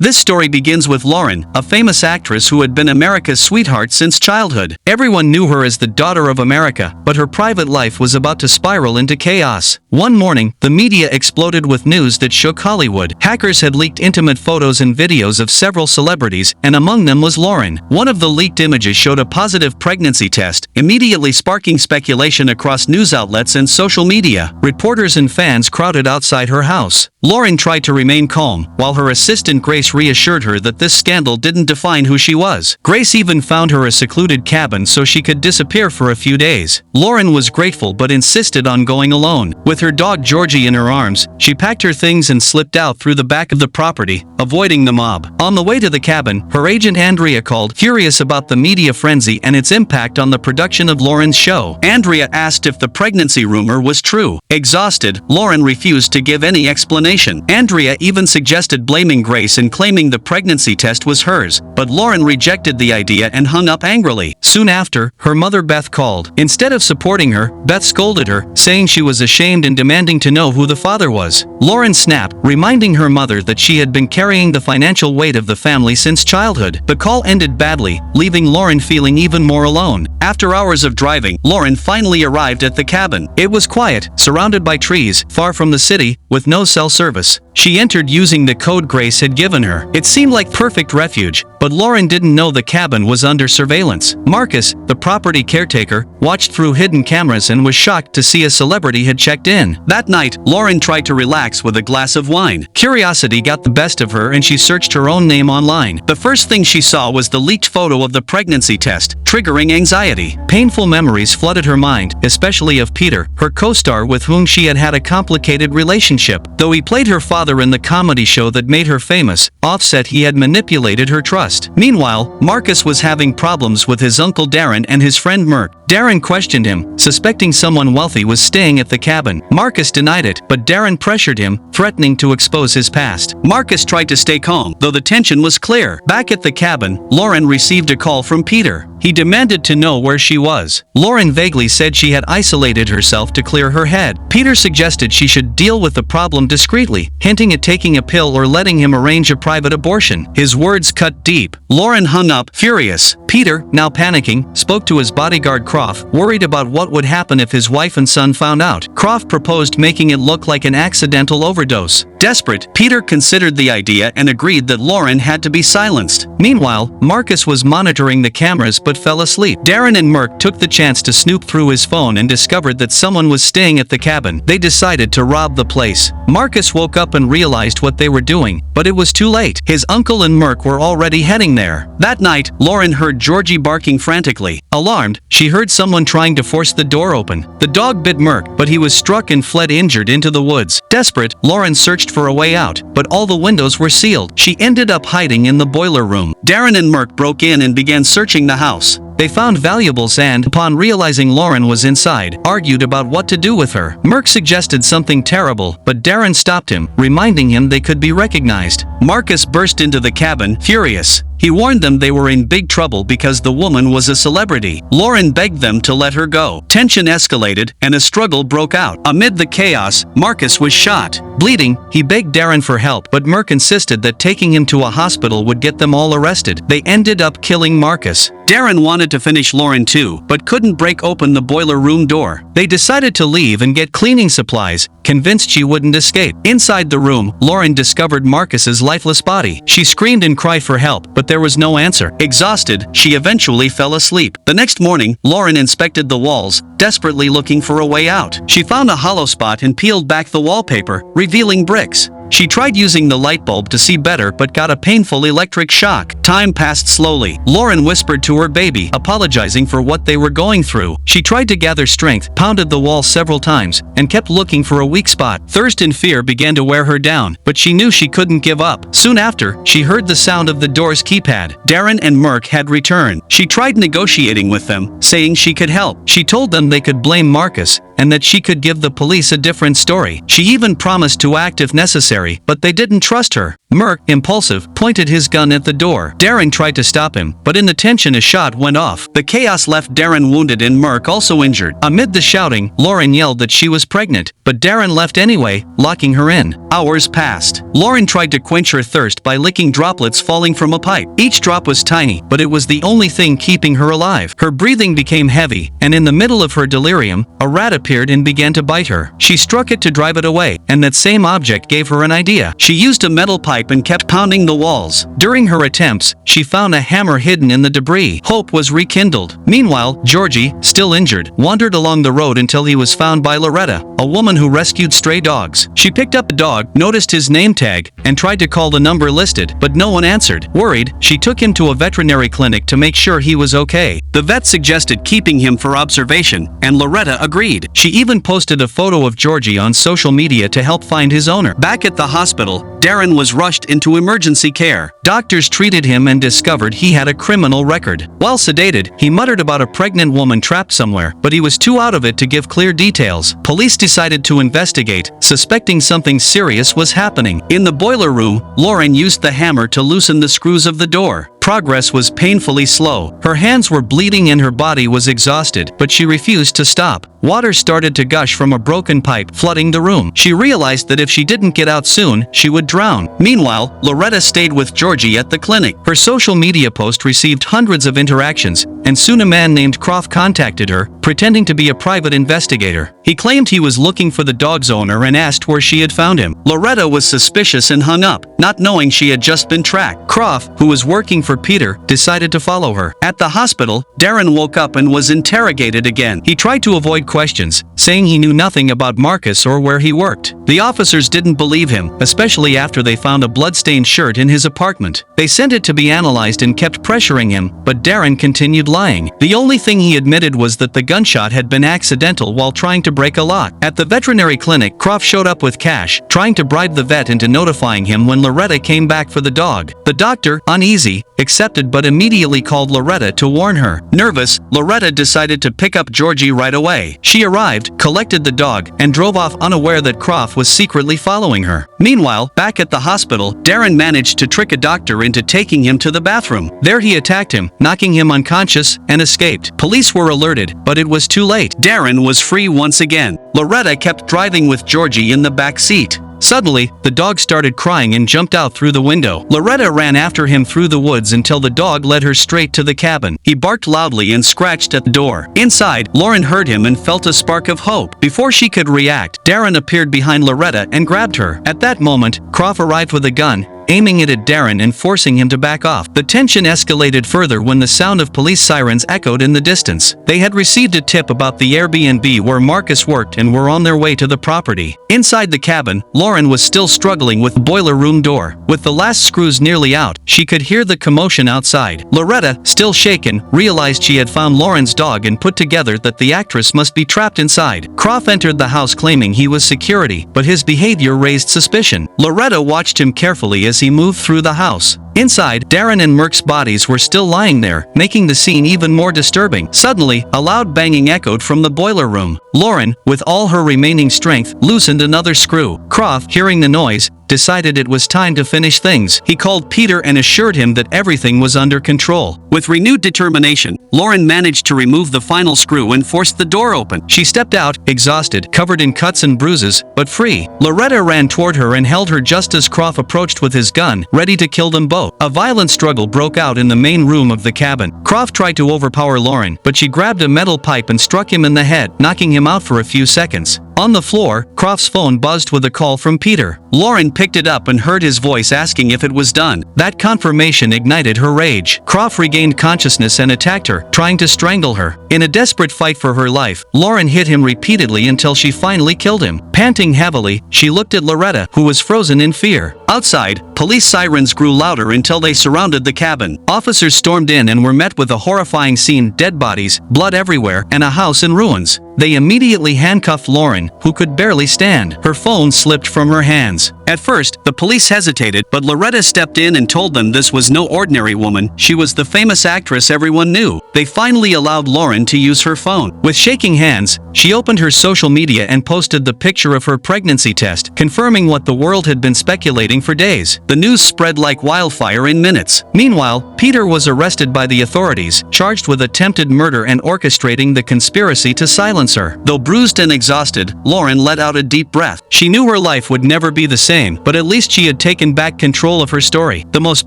This story begins with Lauren, a famous actress who had been America's sweetheart since childhood. Everyone knew her as the daughter of America, but her private life was about to spiral into chaos. One morning, the media exploded with news that shook Hollywood. Hackers had leaked intimate photos and videos of several celebrities, and among them was Lauren. One of the leaked images showed a positive pregnancy test, immediately sparking speculation across news outlets and social media. Reporters and fans crowded outside her house. Lauren tried to remain calm, while her assistant Grace reassured her that this scandal didn't define who she was. Grace even found her a secluded cabin so she could disappear for a few days. Lauren was grateful but insisted on going alone. With her dog Georgie in her arms, she packed her things and slipped out through the back of the property, avoiding the mob. On the way to the cabin, her agent Andrea called, curious about the media frenzy and its impact on the production of Lauren's show. Andrea asked if the pregnancy rumor was true. Exhausted, Lauren refused to give any explanation. Andrea even suggested blaming Grace and claiming the pregnancy test was hers, but Lauren rejected the idea and hung up angrily. Soon after, her mother Beth called. Instead of supporting her, Beth scolded her, saying she was ashamed and demanding to know who the father was. Lauren snapped, reminding her mother that she had been carrying the financial weight of the family since childhood. The call ended badly, leaving Lauren feeling even more alone. After hours of driving, Lauren finally arrived at the cabin. It was quiet, surrounded by trees, far from the city, with no cell service. She entered using the code Grace had given her. It seemed like perfect refuge, but Lauren didn't know the cabin was under surveillance. Marcus, the property caretaker, watched through hidden cameras and was shocked to see a celebrity had checked in. That night, Lauren tried to relax with a glass of wine. Curiosity got the best of her and she searched her own name online. The first thing she saw was the leaked photo of the pregnancy test, triggering anxiety. Painful memories flooded her mind, especially of Peter, her co-star with whom she had had a complicated relationship. Though he played her father in the comedy show that made her famous, Offset, he had manipulated her trust. Meanwhile, Marcus was having problems with his uncle Darren and his friend Merck. Darren questioned him, suspecting someone wealthy was staying at the cabin. Marcus denied it, but Darren pressured him, threatening to expose his past. Marcus tried to stay calm, though the tension was clear. Back at the cabin, Lauren received a call from Peter. He demanded to know where she was. Lauren vaguely said she had isolated herself to clear her head. Peter suggested she should deal with the problem discreetly, hinting at taking a pill or letting him arrange a private abortion. His words cut deep. Lauren hung up, furious. Peter, now panicking, spoke to his bodyguard Croft, worried about what would happen if his wife and son found out. Croft proposed making it look like an accidental overdose. Desperate, Peter considered the idea and agreed that Lauren had to be silenced. Meanwhile, Marcus was monitoring the cameras but fell asleep. Darren and Merck took the chance to snoop through his phone and discovered that someone was staying at the cabin. They decided to rob the place. Marcus woke up and realized what they were doing, but it was too late. His uncle and Merck were already heading there. That night, Lauren heard Georgie barking frantically. Alarmed, she heard someone trying to force the door open. The dog bit Merck, but he was struck and fled injured into the woods. Desperate, Lauren searched for a way out, but all the windows were sealed. She ended up hiding in the boiler room. Darren and Merck broke in and began searching the house. They found valuables and, upon realizing Lauren was inside, argued about what to do with her. Merck suggested something terrible, but Darren stopped him, reminding him they could be recognized. Marcus burst into the cabin, furious. He warned them they were in big trouble because the woman was a celebrity. Lauren begged them to let her go. Tension escalated, and a struggle broke out. Amid the chaos, Marcus was shot. Bleeding, he begged Darren for help, but Merck insisted that taking him to a hospital would get them all arrested. They ended up killing Marcus. Darren wanted to finish Lauren too, but couldn't break open the boiler room door. They decided to leave and get cleaning supplies, convinced she wouldn't escape. Inside the room, Lauren discovered Marcus's lifeless body. She screamed and cried for help, but there was no answer. Exhausted, she eventually fell asleep. The next morning, Lauren inspected the walls, desperately looking for a way out. She found a hollow spot and peeled back the wallpaper, revealing bricks. She tried using the light bulb to see better but got a painful electric shock. Time passed slowly. Lauren whispered to her baby, apologizing for what they were going through. She tried to gather strength, pounded the wall several times, and kept looking for a weak spot. Thirst and fear began to wear her down, but she knew she couldn't give up. Soon after, she heard the sound of the door's keypad. Darren and Merck had returned. She tried negotiating with them, saying she could help. She told them they could blame Marcus, and that she could give the police a different story. She even promised to act if necessary, but they didn't trust her. Merck, impulsive, pointed his gun at the door. Darren tried to stop him, but in the tension a shot went off. The chaos left Darren wounded and Merck also injured. Amid the shouting, Lauren yelled that she was pregnant, but Darren left anyway, locking her in. Hours passed. Lauren tried to quench her thirst by licking droplets falling from a pipe. Each drop was tiny, but it was the only thing keeping her alive. Her breathing became heavy, and in the middle of her delirium, a rat appeared and began to bite her. She struck it to drive it away, and that same object gave her an idea. She used a metal pipe and kept pounding the walls. During her attempts, she found a hammer hidden in the debris. Hope was rekindled. Meanwhile, Georgie, still injured, wandered along the road until he was found by Loretta, a woman who rescued stray dogs. She picked up the dog, noticed his name tag, and tried to call the number listed, but no one answered. Worried, she took him to a veterinary clinic to make sure he was okay. The vet suggested keeping him for observation, and Loretta agreed. She even posted a photo of Georgie on social media to help find his owner. Back at the hospital, Darren was rushed into emergency care. Doctors treated him and discovered he had a criminal record. While sedated, he muttered about a pregnant woman trapped somewhere, but he was too out of it to give clear details. Police decided to investigate, suspecting something serious was happening. In the boiler room, Lauren used the hammer to loosen the screws of the door. Progress was painfully slow. Her hands were bleeding and her body was exhausted, but she refused to stop. Water started to gush from a broken pipe, flooding the room. She realized that if she didn't get out soon, she would drown. Meanwhile, Loretta stayed with Georgie at the clinic. Her social media post received hundreds of interactions, and soon a man named Croft contacted her, pretending to be a private investigator. He claimed he was looking for the dog's owner and asked where she had found him. Loretta was suspicious and hung up, not knowing she had just been tracked. Croft, who was working for Peter, decided to follow her. At the hospital, Darren woke up and was interrogated again. He tried to avoid questions, saying he knew nothing about Marcus or where he worked. The officers didn't believe him, especially after they found a bloodstained shirt in his apartment. They sent it to be analyzed and kept pressuring him, but Darren continued lying. The only thing he admitted was that the gunshot had been accidental while trying to break a lock. At the veterinary clinic, Croft showed up with cash, trying to bribe the vet into notifying him when Loretta came back for the dog. The doctor, uneasy, accepted but immediately called Loretta to warn her. Nervous, Loretta decided to pick up Georgie right away. She arrived, collected the dog, and drove off unaware that Croft was secretly following her. Meanwhile, back at the hospital, Darren managed to trick a doctor into taking him to the bathroom. There he attacked him, knocking him unconscious, and escaped. Police were alerted, but it was too late. Darren was free once again. Loretta kept driving with Georgie in the back seat. Suddenly, the dog started crying and jumped out through the window. Loretta ran after him through the woods until the dog led her straight to the cabin. He barked loudly and scratched at the door. Inside, Lauren heard him and felt a spark of hope. Before she could react, Darren appeared behind Loretta and grabbed her. At that moment, Croft arrived with a gun, aiming it at Darren and forcing him to back off. The tension escalated further when the sound of police sirens echoed in the distance. They had received a tip about the Airbnb where Marcus worked and were on their way to the property. Inside the cabin, Lauren was still struggling with the boiler room door. With the last screws nearly out, she could hear the commotion outside. Loretta, still shaken, realized she had found Lauren's dog and put together that the actress must be trapped inside. Croft entered the house claiming he was security, but his behavior raised suspicion. Loretta watched him carefully as he moved through the house. Inside, Darren and Merck's bodies were still lying there, making the scene even more disturbing. Suddenly, a loud banging echoed from the boiler room. Lauren, with all her remaining strength, loosened another screw. Croft, hearing the noise, decided it was time to finish things. He called Peter and assured him that everything was under control. With renewed determination, Lauren managed to remove the final screw and forced the door open. She stepped out, exhausted, covered in cuts and bruises, but free. Loretta ran toward her and held her just as Croft approached with his gun, ready to kill them both. A violent struggle broke out in the main room of the cabin. Croft tried to overpower Lauren, but she grabbed a metal pipe and struck him in the head, knocking him out for a few seconds. On the floor, Croft's phone buzzed with a call from Peter. Lauren picked it up and heard his voice asking if it was done. That confirmation ignited her rage. Croft regained consciousness and attacked her, trying to strangle her. In a desperate fight for her life, Lauren hit him repeatedly until she finally killed him. Panting heavily, she looked at Loretta, who was frozen in fear. Outside, police sirens grew louder until they surrounded the cabin. Officers stormed in and were met with a horrifying scene: dead bodies, blood everywhere, and a house in ruins. They immediately handcuffed Lauren, who could barely stand. Her phone slipped from her hands. At first, the police hesitated, but Loretta stepped in and told them this was no ordinary woman, she was the famous actress everyone knew. They finally allowed Lauren to use her phone. With shaking hands, she opened her social media and posted the picture of her pregnancy test, confirming what the world had been speculating for days. The news spread like wildfire in minutes. Meanwhile, Peter was arrested by the authorities, charged with attempted murder and orchestrating the conspiracy to silence her. Though bruised and exhausted, Lauren let out a deep breath. She knew her life would never be the same, but at least she had taken back control of her story. The most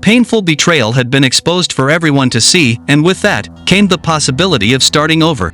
painful betrayal had been exposed for everyone to see, and with that, came the possibility of starting over.